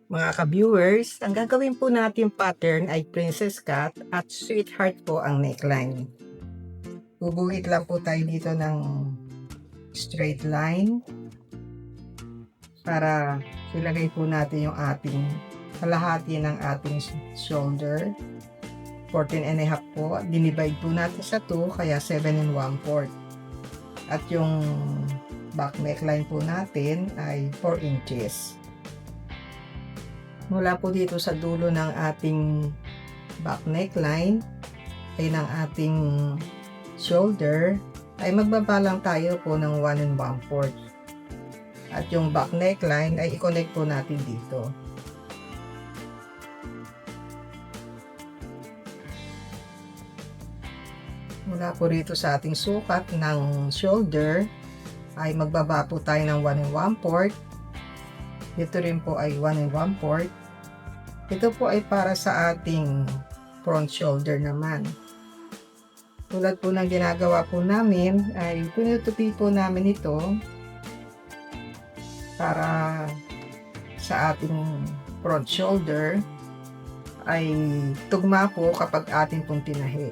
Mga ka-viewers, ang gagawin po natin pattern ay princess cut at sweetheart po ang neckline. Guguhit lang po tayo dito ng straight line para ilagay po natin yung ating kalahati ng ating shoulder. 14.5 po, dinivide po natin sa 2 kaya 7 and 1/4. At yung back neckline po natin ay 4 inches. Mula po dito sa dulo ng ating back neckline ay ng ating shoulder ay magbaba lang tayo po ng 1 and 1/4. At yung back neckline ay i-connect po natin dito. Mula po rito sa ating sukat ng shoulder ay magbaba po tayo ng 1 and 1/4. Dito rin po ay 1 and 1/4. Ito po ay para sa ating front shoulder naman. Tulad po ng ginagawa po namin ay pinutupi po namin ito para sa ating front shoulder ay tugma po kapag ating pong tinahi.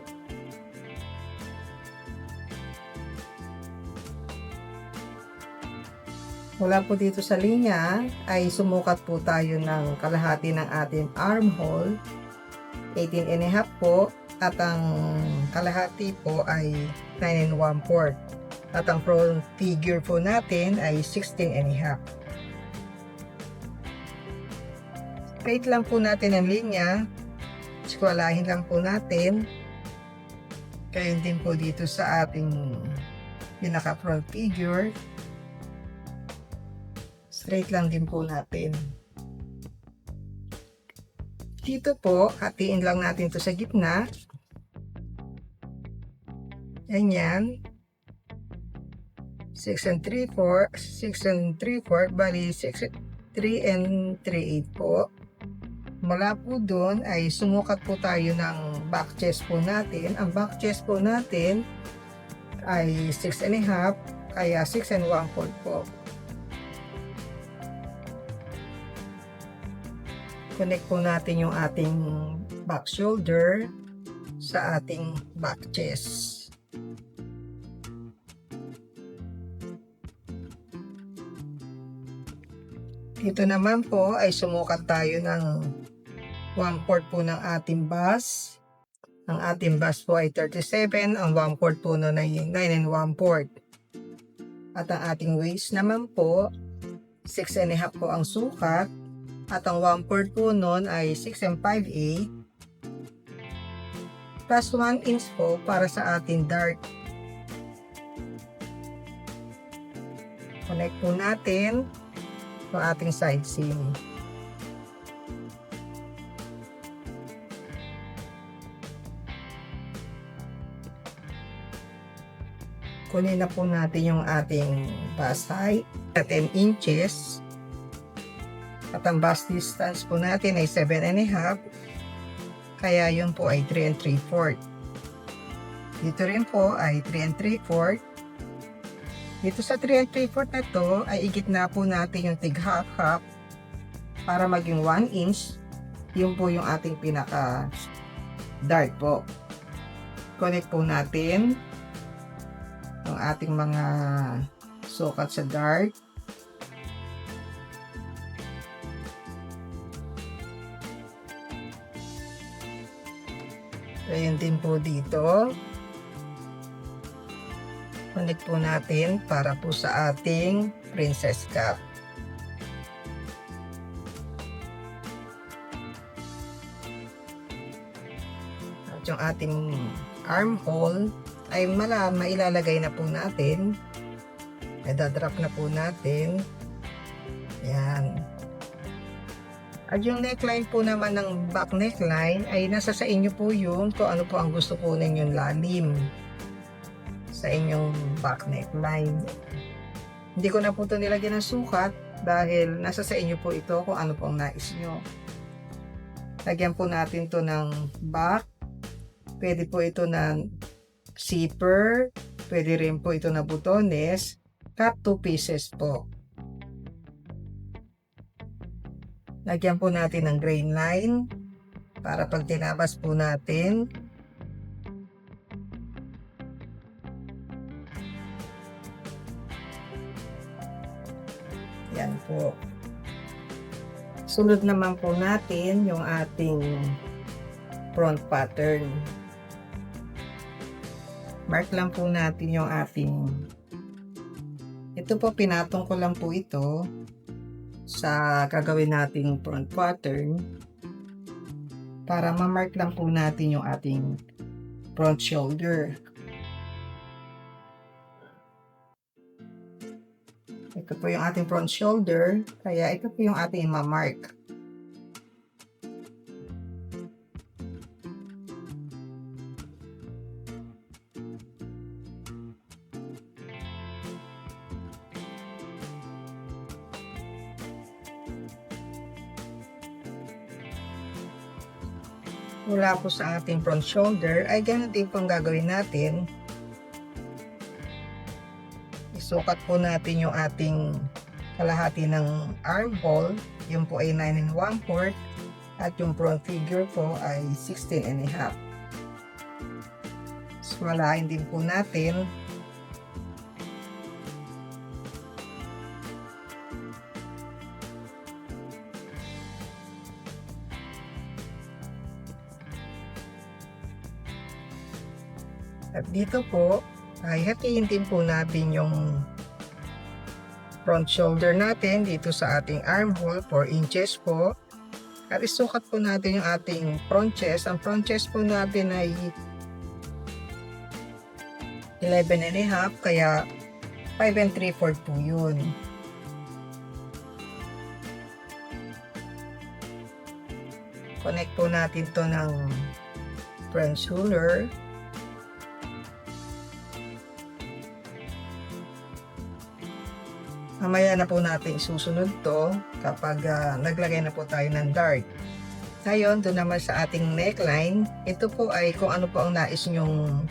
Mula po dito sa linya ay sumukat po tayo ng kalahati ng ating armhole, 18.5 po, at ang kalahati po ay 9 and 1/4. At ang front figure po natin ay 16.5. Straight lang po natin ang linya, skwalahin lang po natin. Kaya din po dito sa ating pinaka front figure. Straight lang din po natin. Dito po, hatiin lang natin to sa gitna. Ganyan. 6 and 3/4, 6 and 3/4, bali 6, 3 and 3/8 po. Mula po doon ay sumukat po tayo ng back chest po natin. Ang back chest po natin ay 6.5, kaya 6 and 1/4 po. Connect po natin yung ating back shoulder sa ating back chest. Dito naman po ay sumukat tayo ng 1/4 po ng ating bust. Ang ating bust po ay 37, ang 1/4 po nun ay 9 and 1/4. At ang ating waist naman po, 6.5 po ang sukat. At ang 1/4 po nun ay 6 and 5/8 plus 1 inch po para sa ating dart. Connect po natin ang ating side seam. Kunin na po natin yung ating bust height at 10 inches. At ang bust distance po natin ay 7.5. Kaya yun po ay 3 and 3/4. Dito rin po ay 3 and 3/4. Dito sa 3 and 3/4 na to ay igitna po natin yung tig half para maging 1 inch. Yun po yung ating pinaka dart po. Connect po natin ang ating mga sukat sa dart. Ayan din po dito. Connect po natin para po sa ating princess cut. At yung ating armhole ay mailalagay na po natin. Idadrop na po natin. Ayan. At yung neckline po naman ng back neckline ay nasa sa inyo po yun kung ano po ang gusto po ninyong lalim sa inyong back neckline. Hindi ko na po ito nilagyan ng sukat dahil nasa sa inyo po ito kung ano po ang nais nyo. Lagyan po natin to ng back. Pwede po ito ng zipper. Pwede rin po ito na butones. Cut 2 pieces po. Lagyan po natin ng grain line para pag tinabas po natin, yan po. Sunod naman po natin yung ating front pattern. Mark lang po natin yung ating, ito po pinatong ko lang po ito sa gagawin nating front pattern para ma-mark lang po natin yung ating front shoulder. Ito po yung ating front shoulder, kaya ito po yung ating ma-mark. Mula po sa ating front shoulder ay ganun din po ang gagawin natin. Isukat po natin yung ating kalahati ng armhole, yun po ay 9 1/4 at yung front figure po ay 16 1/2. So walahin din po natin. At dito po, ay hatiin din po natin yung front shoulder natin dito sa ating armhole, 4 inches po. At isukat po natin yung ating front chest. Ang front chest po natin ay 11 1/2, kaya 5 3/4 po yun. Connect po natin to ng front shoulder. Mamaya na po natin susunod to kapag naglagay na po tayo ng dart. Ngayon, doon naman sa ating neckline, ito po ay kung ano po ang nais nyong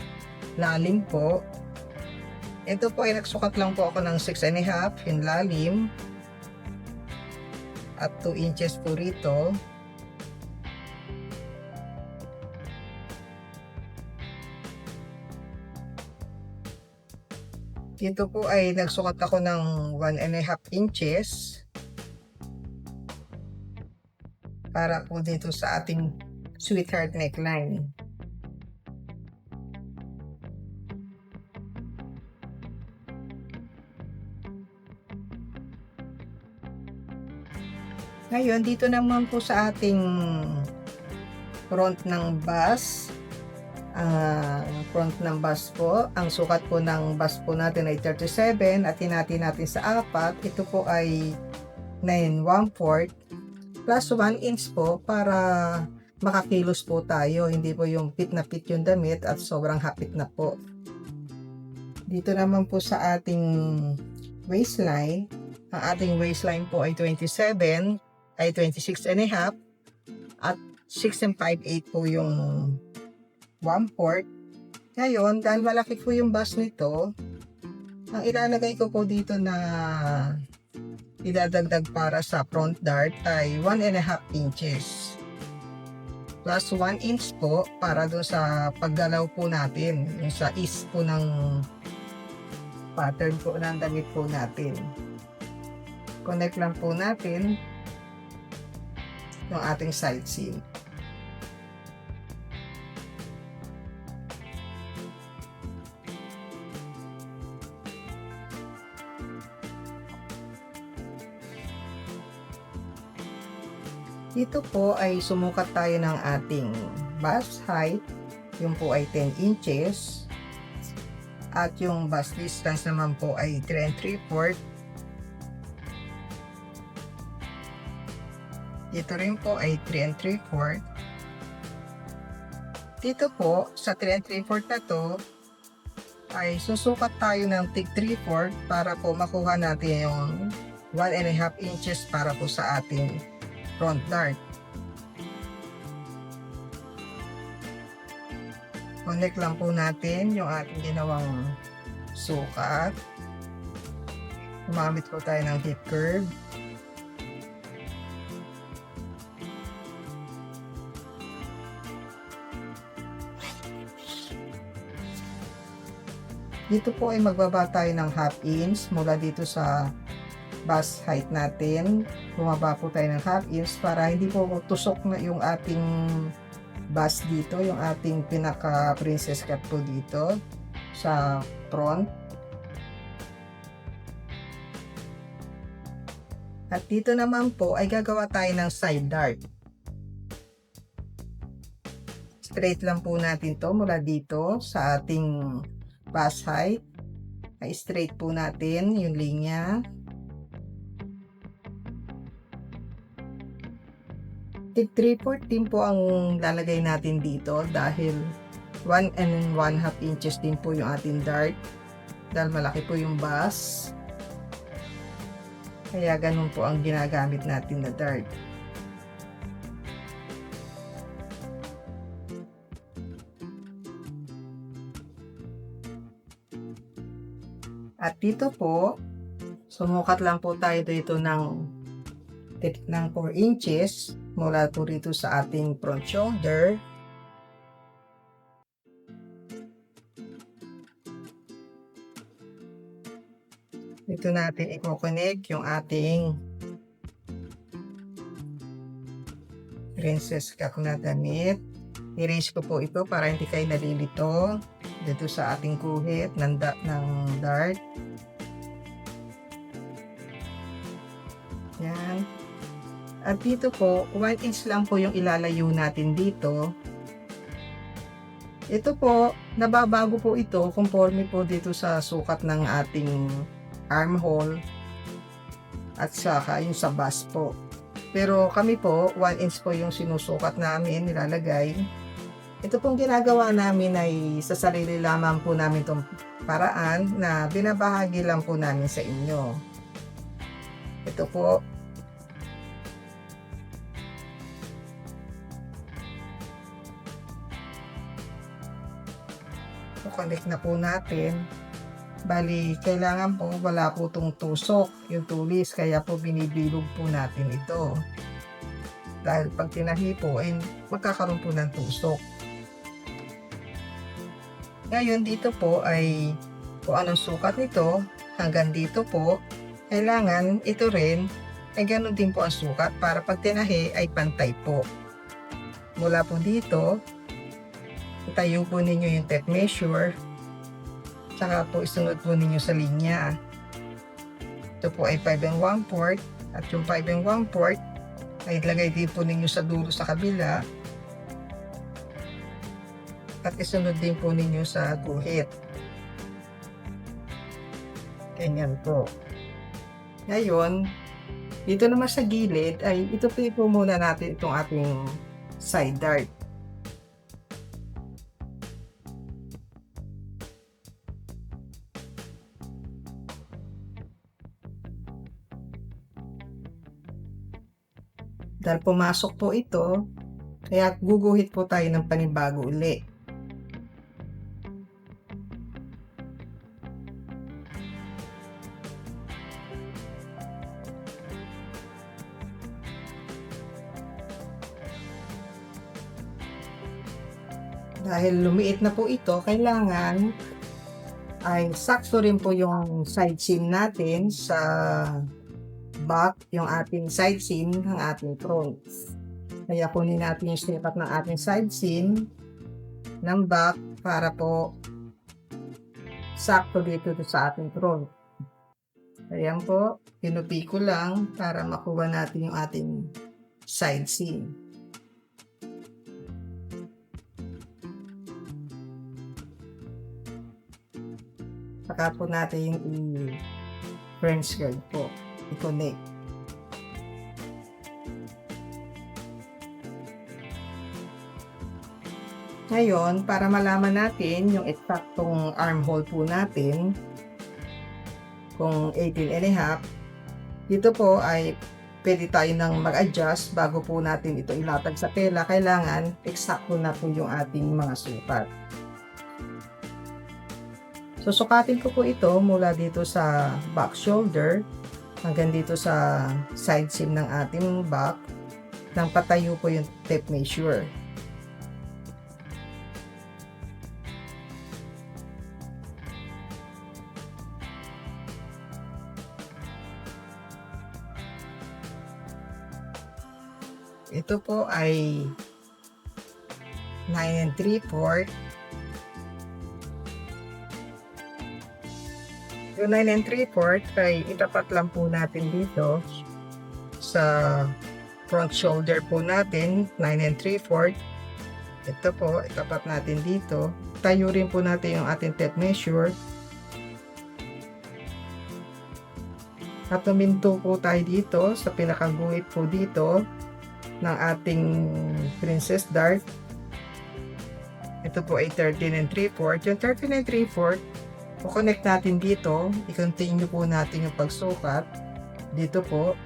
lalim po. Ito po ay nagsukat lang po ako ng 6 1/2 yung lalim at 2 inches po rito. Dito po ay nagsukat ako ng 1 1/2 inches para po dito sa ating sweetheart neckline. Ngayon, dito naman po sa ating front ng bust, front ng bust po, ang sukat po ng bust po natin ay 37 at hinati natin sa 4. Ito po ay 9 1/4 plus 1 inch po para makakilos po tayo, hindi po yung fit na fit yung damit at sobrang hapit na po. Dito naman po sa ating waistline, ang ating waistline po ay 26 1/2 at 6 5/8 po yung 1/4. Ngayon, dahil malaki po yung bust nito, ang ilalagay ko po dito na idadagdag para sa front dart ay 1 1/2 inches plus 1 inch po para doon sa paggalaw po natin, yung sa ease po ng pattern po ng damit po natin. Connect lang po natin yung ating side seam. Dito po ay sumukat tayo ng ating bust height. Yung po ay 10 inches. At yung bust distance naman po ay 3 3/4. Dito rin po ay 3 3/4. Dito po sa 3 3/4 na to ay susukat tayo ng tig 3/4 para po makuha natin yung 1 1/2 inches para po sa ating front dart. Connect lang po natin yung ating ginawang sukat. Gumamit po tayo ng hip curve. Dito po ay magbaba tayo ng 1/2 inch mula dito sa bust height natin. Bumaba po tayo ng 1/2 inch para hindi po tusok na yung ating bust dito, yung ating pinaka princess cut po dito sa front. At dito naman po ay gagawa tayo ng side dart. Straight lang po natin to mula dito sa ating bust height. Ay straight po natin yung linya. Tig 3/4 din po ang lalagay natin dito dahil 1 and 1/2 inches din po yung ating dart dahil malaki po yung bust. Kaya ganun po ang ginagamit natin na dart. At dito po, sumukat lang po tayo dito ng 4 inches mula po rito sa ating front shoulder. Dito natin i-connect yung ating princess cut na damit. I-raise ko po ito para hindi kayo nalilito dito sa ating guhit ng dart. Yan. At dito po, 1 inch lang po yung ilalayo natin dito. Ito po, nababago po ito conforme po dito sa sukat ng ating armhole at saka yung sa bust po. Pero kami po, 1 inch po yung sinusukat namin, nilalagay. Ito pong ginagawa namin ay sa sarili lamang po namin itong paraan na binabahagi lang po namin sa inyo. Ito po, connect na po natin. Bali, kailangan po wala po itong tusok, yung tulis, kaya po binibilog po natin ito. Dahil pag tinahi po, ay magkakaroon po ng tusok. Ngayon, dito po ay kung anong sukat nito, hanggang dito po, kailangan ito rin ay ganun din po ang sukat para pag tinahi ay pantay po. Mula po dito, itayo po ninyo yung tape measure, tsaka po isunod po ninyo sa linya. Ito po ay 5 1/4 at yung 5 1/4 ay ilagay din po ninyo sa dulo sa kabila at isunod din po ninyo sa guhit. Ganyan po. Ngayon, dito naman sa gilid ay ito po muna natin itong ating side dart. Dahil pumasok po ito, kaya guguhit po tayo ng panibago uli. Dahil lumiit na po ito, kailangan ay sakto rin po yung side seam natin sa back, yung ating side seam ng ating front. Kaya kunin natin yung sukat ng ating side seam ng back para po sakto dito sa ating front. Ayan po, pinupi ko lang para makuha natin yung ating side seam. Saka po natin i-French guard po, i-connect. Ngayon, para malaman natin yung eksaktong armhole po natin, kung 18.5, dito po ay pwede tayo nang mag-adjust bago po natin ito ilatag sa tela. Kailangan eksakto na po yung ating mga sukat. Susukatin ko po ito mula dito sa back shoulder hanggang dito sa side seam ng ating back nang patayo po yung tape measure. Ito po ay 9 3/4. Yung 9 3/4 ay itapat lang po natin dito sa front shoulder po natin, 9 3/4. Ito po, itapat natin dito. Tayo rin po natin yung ating tape measure. At tuminto po tayo dito sa pinakaguhit po dito ng ating princess dart. Ito po ay 13 3/4. Yung 13 3/4, connect natin dito. I-continue po natin yung pagsukat. Dito po.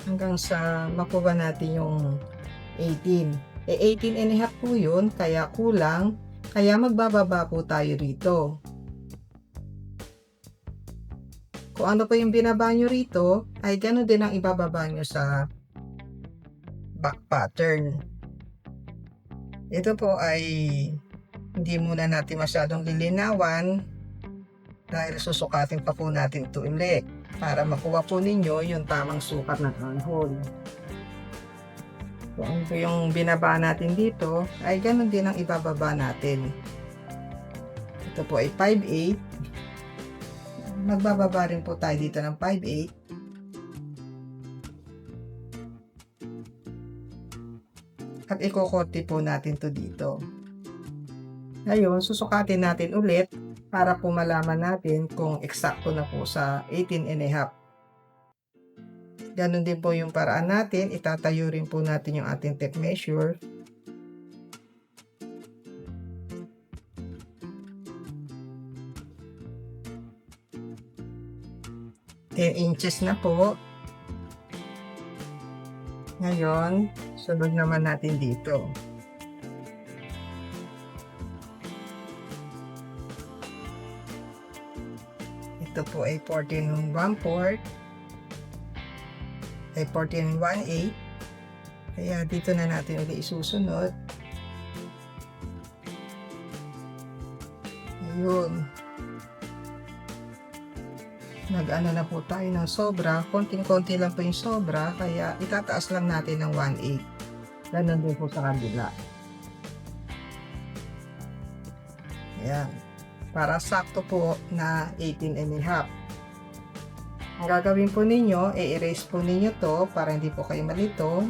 Hanggang sa makuha natin yung 18. 18.5 po yun, kaya kulang. Kaya magbababa po tayo rito. Kung ano po yung binaba nyo rito, ay ganoon din ang ibababa nyo sa back pattern. Ito po ay hindi muna natin masyadong lilinawan dahil susukatin pa po natin ito ulit para makuha po ninyo yung tamang sukat ng armhole. Kung ano po yung binaba natin dito, ay ganoon din ang ibababa natin. Ito po ay 5/8. Magbababa rin po tayo dito ng 5/8. At ikokorte po natin to dito. Ngayon, susukatin natin ulit para po malaman natin kung eksakto na po sa 18.5. Ganon din po yung paraan natin. Itatayo rin po natin yung ating tape measure. Inches na po. Ngayon, sunod naman natin dito. Ito po ay 14 1/4. Ay 14 1/8. Kaya dito na natin ulit isusunod. Ayun. Nag-ano na po tayo ng sobra. Konting-konti lang po yung sobra. Kaya itataas lang natin ng 1/8. Ganon din po sa kabila. Ayan. Para sakto po na 18.5. Ang gagawin po ninyo, i-erase po ninyo to para hindi po kayo malito.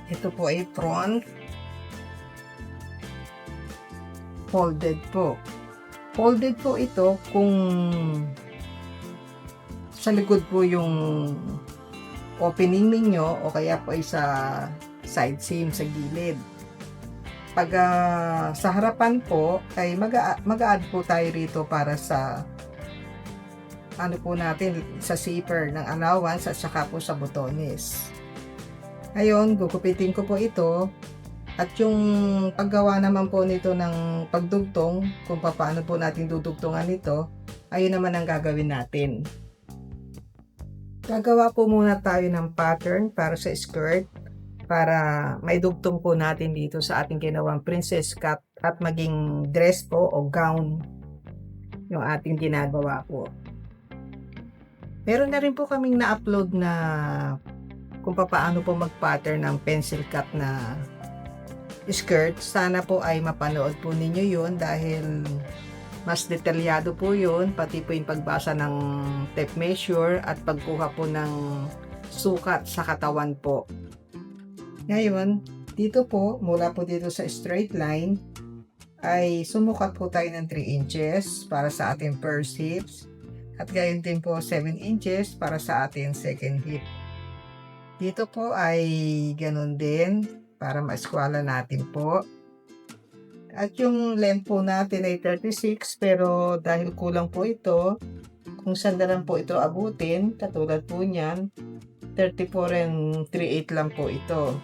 Ito po ay front. Folded po. Folded po ito kung sa likod po yung opening ninyo o kaya po ay sa side seam sa gilid. Pag sa harapan po ay mag-add po tayo rito para sa ano po natin sa zipper ng allowance at saka po sa botones. Ngayon, gugupitin ko po ito at yung paggawa naman po nito ng pagdugtong, kung paano po natin dudugtungan ito, ayun naman ang gagawin natin. Gagawa po muna tayo ng pattern para sa skirt para may dugtong po natin dito sa ating ginawang princess cut at maging dress po o gown yung ating ginagawa po. Meron na rin po kaming na-upload na kung paano po mag-pattern ng pencil cut na skirt. Sana po ay mapanood po ninyo yun dahil mas detalyado po yun, pati po yung pagbasa ng tape measure at pagkuha po ng sukat sa katawan po. Ngayon, dito po, mula po dito sa straight line, ay sumukat po tayo ng 3 inches para sa ating first hips at gayon din po 7 inches para sa ating second hip. Dito po ay ganun din para ma-eskwala natin po. At yung length po natin ay 36 pero dahil kulang po ito, kung saan na lang po ito abutin, katulad po niyan, 34 and 3/8 lang po ito.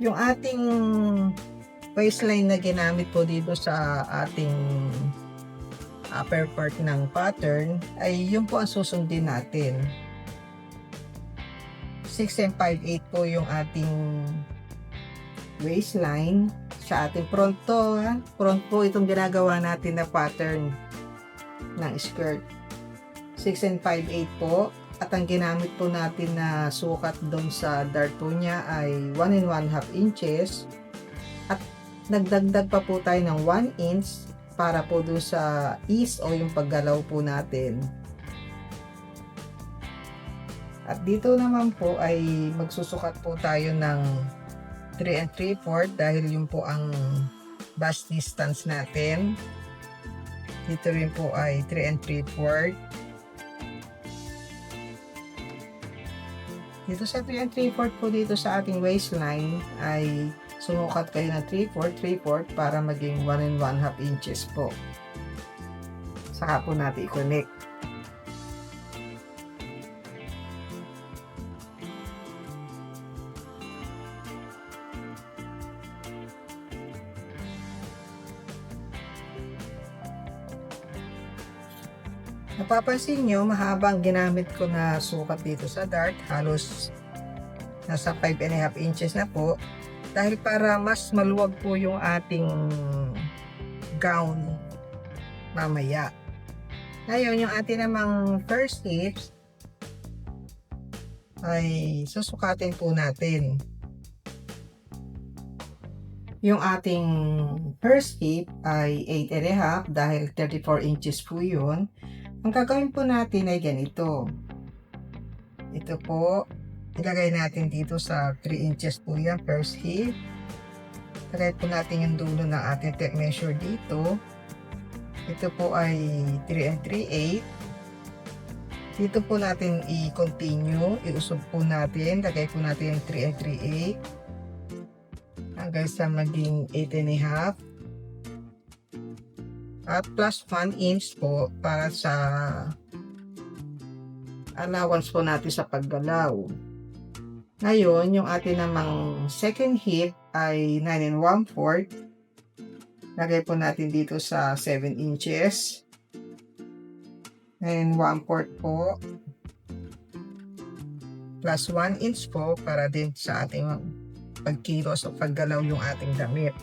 Yung ating waistline na ginamit po dito sa ating upper part ng pattern, ay yun po ang susundin natin. 6 and 5/8 po yung ating waistline sa ating front to. Front po itong ginagawa natin na pattern ng skirt. 6 and 5/8 po. At ang ginamit po natin na sukat doon sa dart po niya ay 1 and 1/2 inches. At nagdagdag pa po tayo ng 1 inch para po doon sa ease o yung paggalaw po natin. At dito naman po ay magsusukat po tayo ng 3 and 3/4 dahil yun po ang bust distance natin. Dito rin po ay 3 and 3/4. Dito sa 3 and 3/4 po dito sa ating waistline ay sumukat kayo ng 3/4, 3/4 para maging 1 and 1/2 inches po. Saka po natin i-connect. Napapansin nyo, mahaba ang ginamit ko na sukat dito sa dart. Halos nasa 5.5 inches na po. Dahil para mas maluwag po yung ating gown mamaya. Ngayon, yung ating namang first hips ay susukatin po natin. Yung ating first hip ay 8.5 dahil 34 inches po yun. Ang gagawin po natin ay ganito. Ito po, ilagay natin dito sa 3 inches po yan, first hip. Ilagay po natin yung dulo ng ating tape measure dito. Ito po ay 3 and 3/8. Dito po natin i-continue, iusog po natin, lagay po natin yung 3 and 3/8 hanggang sa maging 8.5. At plus 1 inch po para sa allowance po natin sa paggalaw. Ngayon, yung atin namang second hip ay 9 and 1/4. Lagay po natin dito sa 7 inches. 9 and 1/4 po. Plus 1 inch po para din sa ating pagkilos o paggalaw yung ating damit.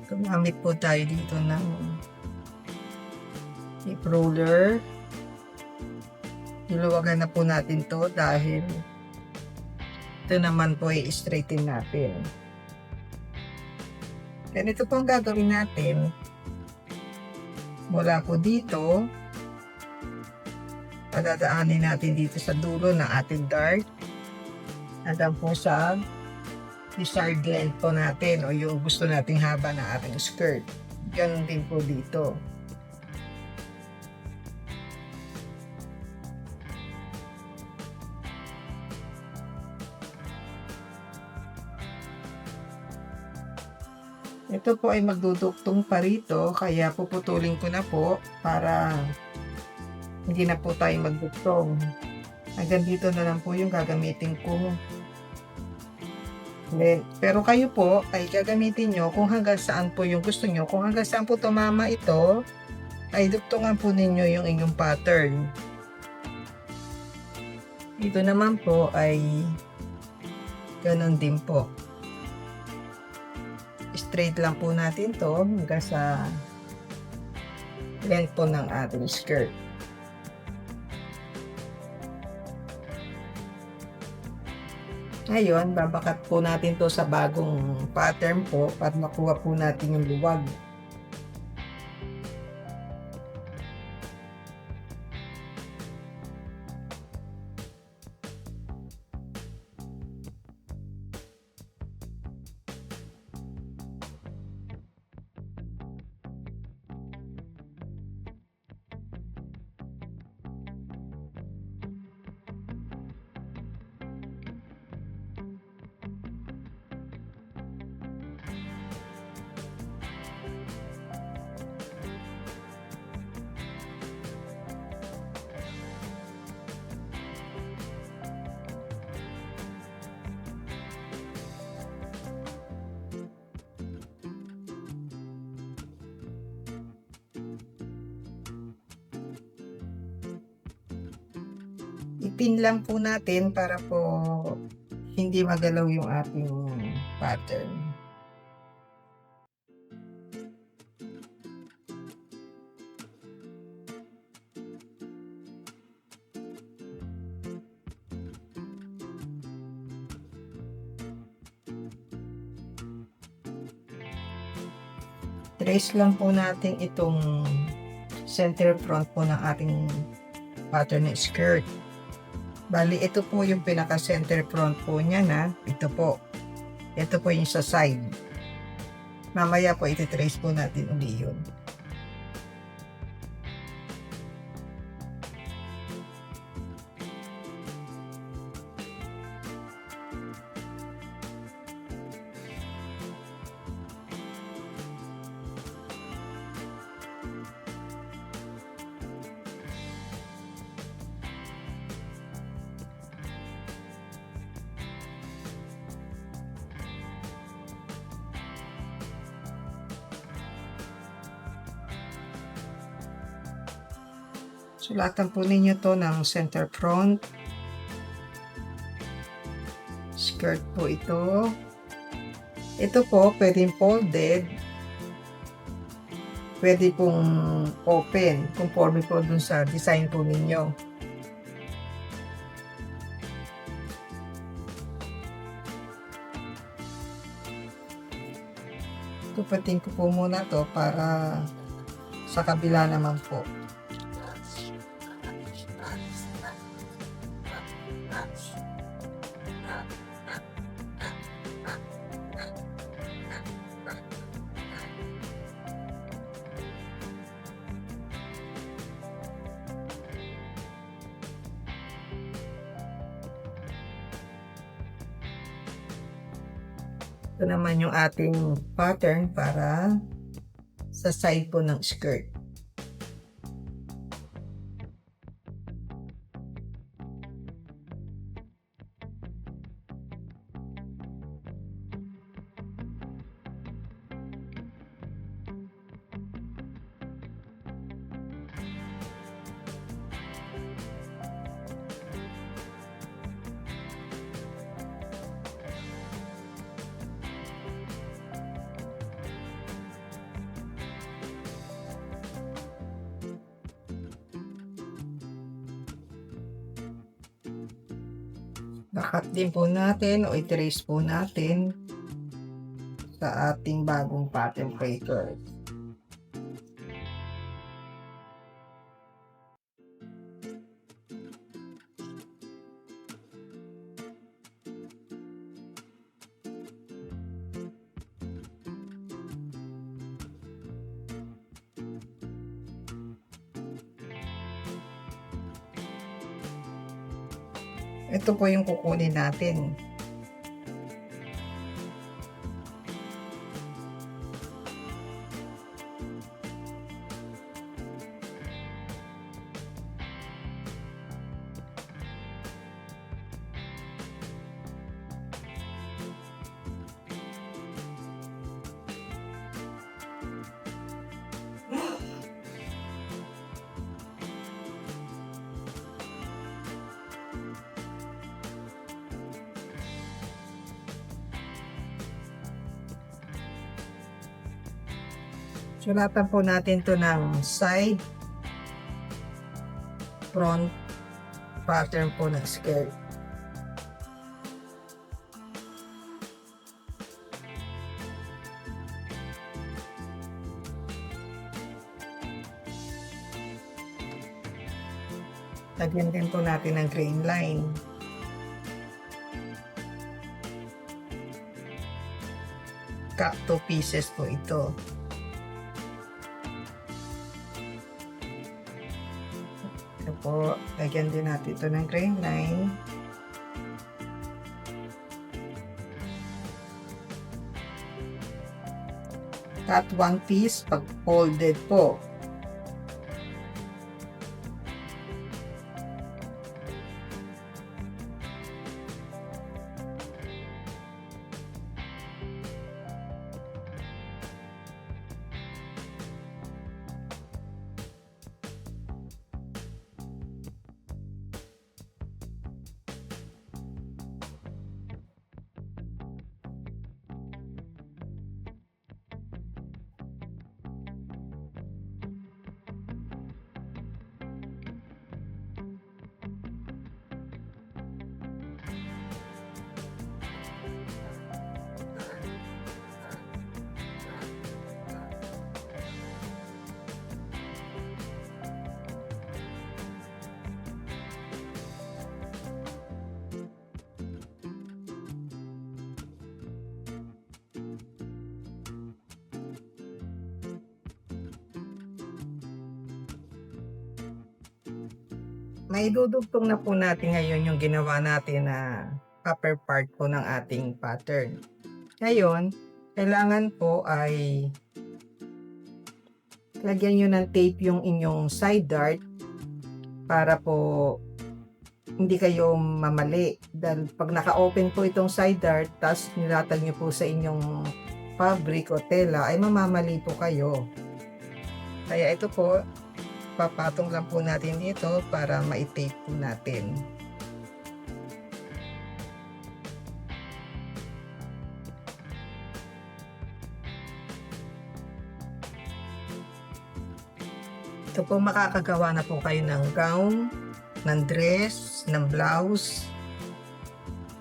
Gumamit po tayo dito ng hip roller. Niluwagan na po natin to dahil ito naman po ay straighten natin. Ganito po ang gagawin natin. Mula po dito, padadaanin natin dito sa dulo ng ating dart. Hanggang po sa desired length po natin o yung gusto nating haba ng ating skirt. Ganun din po dito. Ito po ay magduduktong pa rito kaya puputulin ko na po para hindi na po tayo magduktong. Hanggang dito na lang po yung gagamitin kong length. Pero kayo po ay gagamitin nyo kung hanggang saan po yung gusto nyo. Kung hanggang saan po tumama ito, ay duktungan po ninyo yung inyong pattern. Ito naman po ay ganun din po. Straight lang po natin to hanggang sa length po ng ating skirt. Ngayon, babakat po natin to sa bagong pattern po para makuha po natin yung luwag. ipin lang po natin para po hindi magalaw yung ating pattern. Trace lang po natin itong center front po ng ating pattern ng skirt. Bali, ito po yung pinaka-center front po niya na. Ito po. Ito po yung sa side. Mamaya po iti-trace po natin uli yun. Sulatan po ninyo to ng center front. Skirt po ito. Ito po, pwedeng folded. Pwede pong open. Conforme po dun sa design po ninyo. Tupating ko po muna to para sa kabila naman po. Ito naman yung ating pattern para sa side po ng skirt. Nakat din po natin o i-trace po natin sa ating bagong pattern paper. Ito po yung kukunin natin. Sulatan po natin to ng side, front pattern po ng skirt. Lagyan din po natin ng grain line. Cut 2 pieces po ito. Ito po, lagyan din natin ito ng grain line. Cut 1 piece pag folded po. maidudugtong na po natin ngayon yung ginawa natin na upper part po ng ating pattern. Ngayon, kailangan po ay lagyan nyo ng tape yung inyong side dart para po hindi kayo mamali. Dahil pag naka-open po itong side dart, tapos nilatag nyo po sa inyong fabric o tela, ay mamamali po kayo. Kaya ito po, papatong lang po natin dito para ma-tape po natin. Ito po, makakagawa na po kayo ng gown, ng dress, ng blouse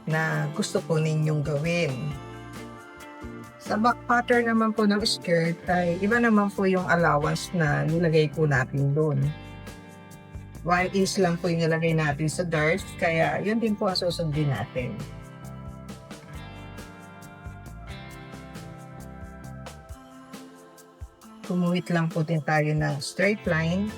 na gusto po ninyong gawin. Sa back pattern naman po ng skirt ay iba naman po yung allowance na nilagay po natin doon. 1 inch lang po yung nilagay natin sa dart, kaya yun din po ang susundin natin. Kumuhit lang po din tayo ng straight line.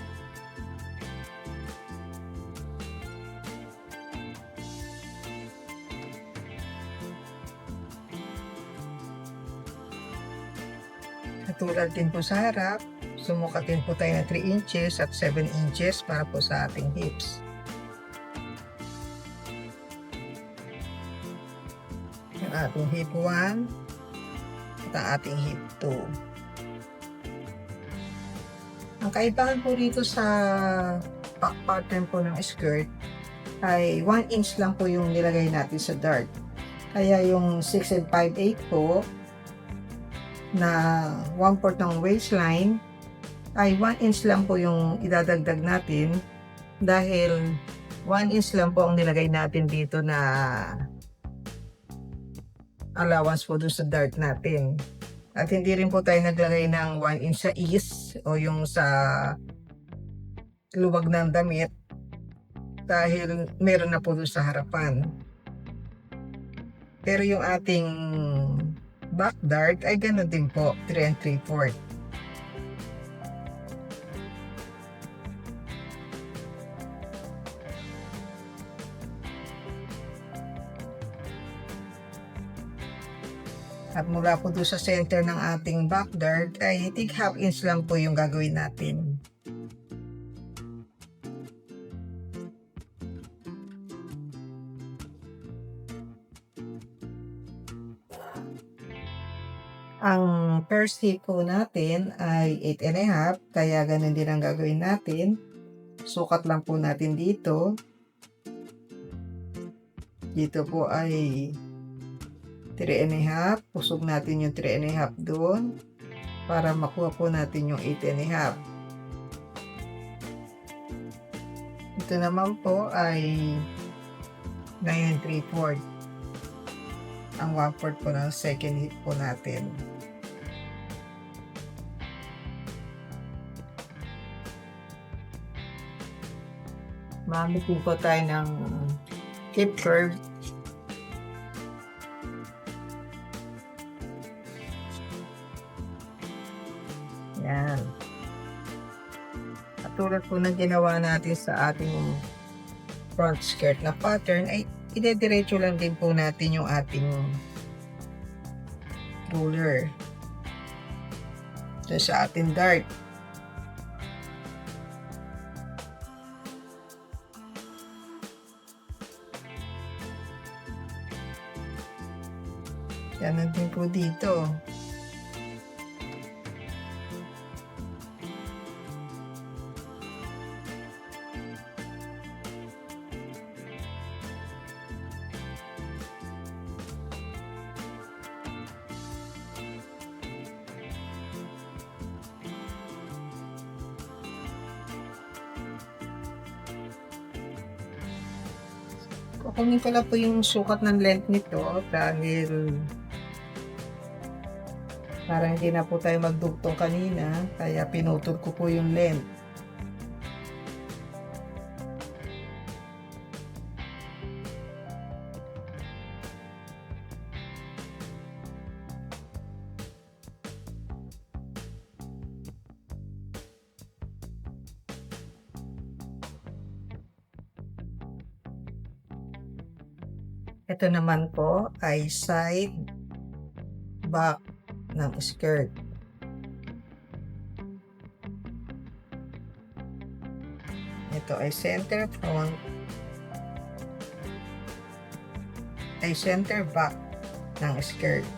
Katulad din po sa harap, sumukatin po tayo ng 3 inches at 7 inches para po sa ating hips. Ang ating hip 1 at ang ating hip 2. Ang kaibahan po dito sa back pattern po ng skirt ay 1 inch lang po yung nilagay natin sa dart. Kaya yung 6 and 5/8 po na 1/4 ng waistline ay 1 inch lang po yung idadagdag natin dahil 1 inch lang po ang nilagay natin dito na allowance po dun sa dart natin. At hindi rin po tayo naglagay ng 1 inch sa ease o yung sa luwag ng damit dahil meron na po dun sa harapan. Pero yung ating back dart ay ganoon din po, 3 3/4. At mula po doon sa center ng ating back dart ay tig 1/2 inch lang po yung gagawin natin. Ang first hip po natin ay 8 1/2, kaya ganun din ang gagawin natin. Sukat lang po natin dito. Dito po ay 3 1/2, pusog natin yung 3 1/2 doon para makuha po natin yung 8 1/2. Ito naman po ay 9 3/4. Ang 1/4 po ng second hip po natin. Mamit po tayo ng hip curve. Yan. At tulad po ng ginawa natin sa ating front skirt na pattern ay idediretso lang din po natin yung ating ruler sa ating dart. Yan din po dito. Kukunin ko lang po yung sukat ng length nito dahil para hindi na po tayo magdugtong kanina, kaya pinutol ko po yung length. Ito naman po ay side back ng skirt. Ito ay center front, ay center back ng skirt.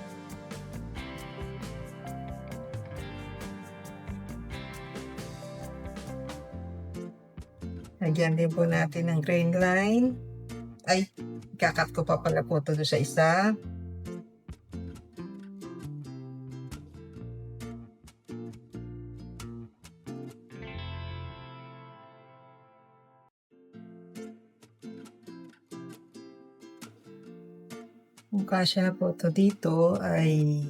Lagyan din po natin ng grain line. Ay, kakat ko pa pala po ito sa isa. Kung kasya na po ito dito, ay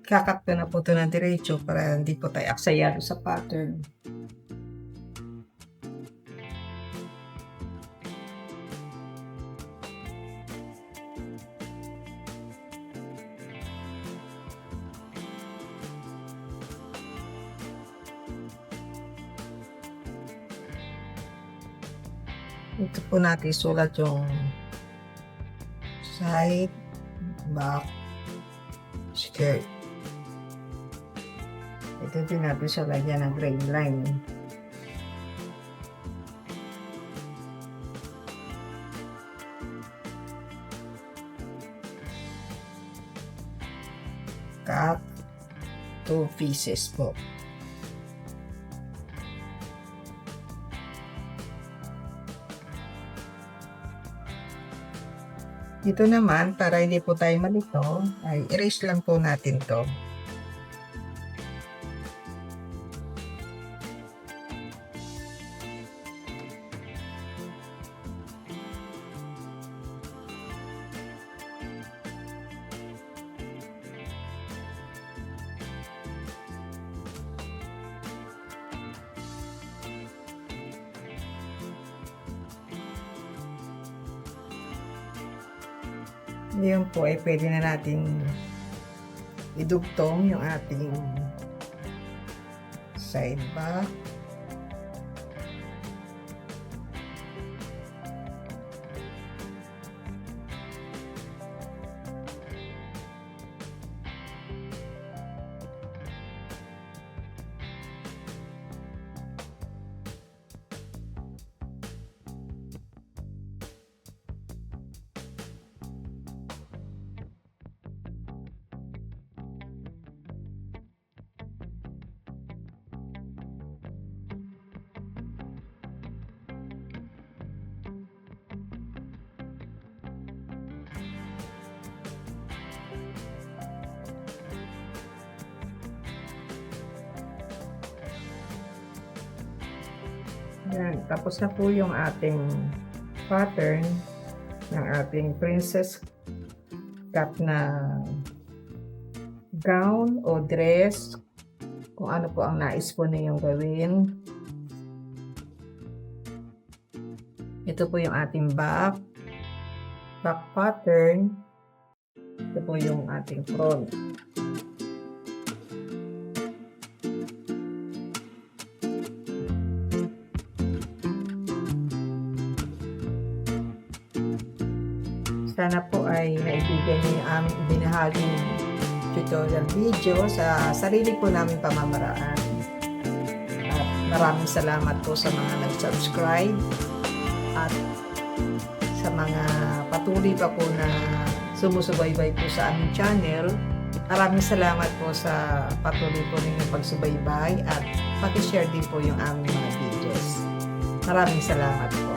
kakat ko na po ito ng diretso para hindi po tayo aksayado sa pattern. Ito po natin sulat yung side, back, skirt. Ito din natin siya lagyan ng grain line. Cut 2 pieces po. Dito naman, para hindi po tayo malito, ay erase lang po natin to. Ngayon po ay pwede na natin idugtong yung ating side back. Yan, tapos na po yung ating pattern ng ating princess cut na gown o dress, kung ano po ang nais po ninyong gawin. Ito po yung ating back pattern. Ito po yung ating front. Sana po ay naibigay niyo yung aming ibinahaging tutorial video sa sarili po namin pamamaraan. At maraming salamat po sa mga nag-subscribe at sa mga patuloy pa po na sumusubaybay po sa aming channel. Maraming salamat po sa patuloy po ninyong pagsubaybay at paki-share din po yung aming mga videos. Maraming salamat po.